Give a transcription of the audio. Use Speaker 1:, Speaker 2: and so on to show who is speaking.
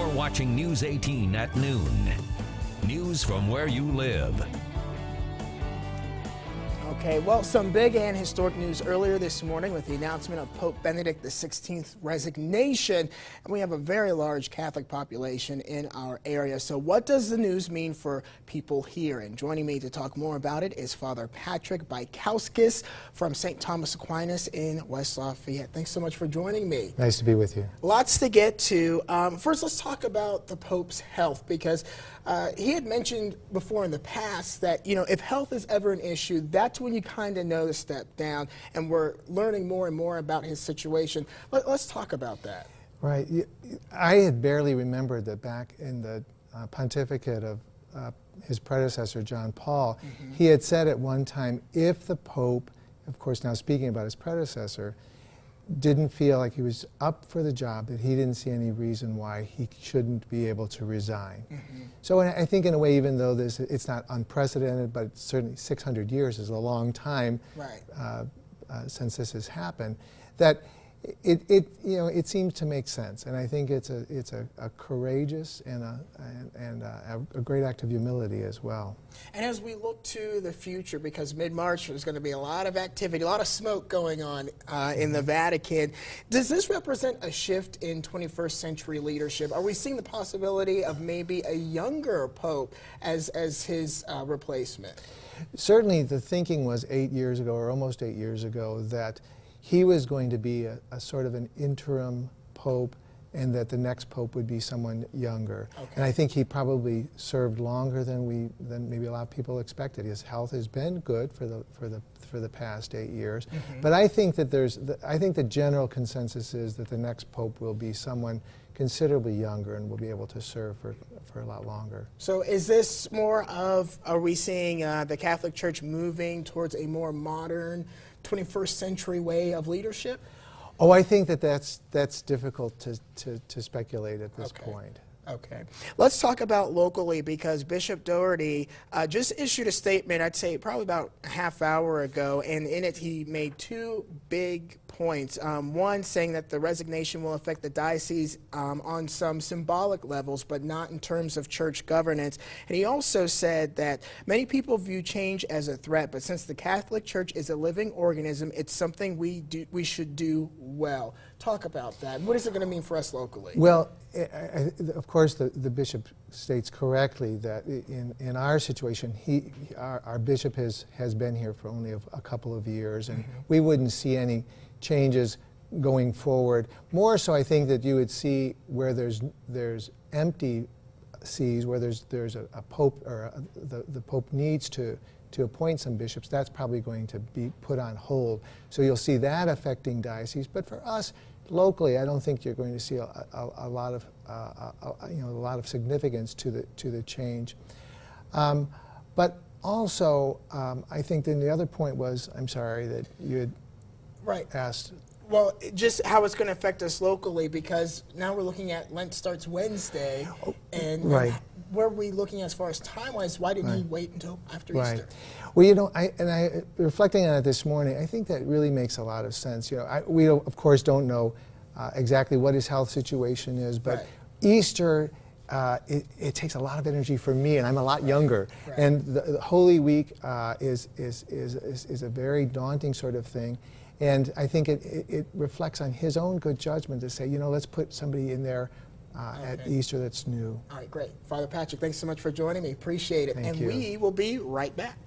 Speaker 1: You're watching News 18 at noon. News from where you live.
Speaker 2: Okay, well, some big and historic news earlier this morning with the announcement of Pope Benedict XVI's resignation. And we have a very large Catholic population in our area. So what does the news mean for people here? And joining me to talk more about it is Father Patrick Baikauskas from St. Thomas Aquinas in West Lafayette. Thanks so much for joining me.
Speaker 3: Nice to be with you.
Speaker 2: Lots to get to. First, let's talk about the Pope's health, because he had mentioned before in the past that, you know, if health is ever an issue, that's when you kind of know to step down, and we're learning more and more about his situation. Let's talk about that.
Speaker 3: Right. I had barely remembered that back in the pontificate of his predecessor, John Paul, he had said at one time, if the Pope, of course now speaking about his predecessor, didn't feel like he was up for the job, that he didn't see any reason why he shouldn't be able to resign. So I think in a way, even though it's not unprecedented, but certainly 600 years is a long time since this has happened, that it seems to make sense, and I think it's a courageous and a great act of humility as well.
Speaker 2: And as we look to the future, because mid-March there's going to be a lot of activity, a lot of smoke going on in the Vatican, does this represent a shift in 21st century leadership? Are we seeing the possibility of maybe a younger Pope as his replacement?
Speaker 3: Certainly, the thinking was 8 years ago, or almost 8 years ago, that he was going to be a sort of an interim pope, and that the next pope would be someone younger. And I think he probably served longer than maybe a lot of people expected. His health has been good for the past 8 years, but I think that I think the general consensus is that the next pope will be someone considerably younger and will be able to serve for a lot longer. So
Speaker 2: is this more of, are we seeing the Catholic Church moving towards a more modern 21st century way of leadership?
Speaker 3: Oh, I think that's difficult to speculate at this point.
Speaker 2: Okay. Let's talk about locally, because Bishop Doherty just issued a statement, I'd say probably about a half hour ago, and in it he made two big points. One, saying that the resignation will affect the diocese on some symbolic levels, but not in terms of church governance. And he also said that many people view change as a threat, but since the Catholic Church is a living organism, it's something we should do well. Talk about that. What is it going to mean for us locally?
Speaker 3: Well, of course, the bishop states correctly that in our situation, our bishop has been here for only a couple of years, and we wouldn't see any changes going forward. More so, I think that you would see where there's empty sees, where there's a pope, or the pope needs to appoint some bishops. That's probably going to be put on hold. So you'll see that affecting dioceses. But for us locally, I don't think you're going to see a lot of significance to the change. But also, I think then the other point was, I'm sorry, that you had asked.
Speaker 2: Well, just how it's going to affect us locally, because now we're looking at Lent starts Wednesday, and where are we looking as far as time-wise? Why didn't he wait until after Easter?
Speaker 3: Well, you know, reflecting on it this morning, I think that really makes a lot of sense. You know, we of course don't know exactly what his health situation is, but Easter, it takes a lot of energy for me, and I'm a lot younger. And the Holy Week is a very daunting sort of thing. And I think it reflects on his own good judgment to say, you know, let's put somebody in there at Easter that's new.
Speaker 2: All right, great. Father Patrick, thanks so much for joining me. Appreciate it.
Speaker 3: Thank you.
Speaker 2: We will be right back.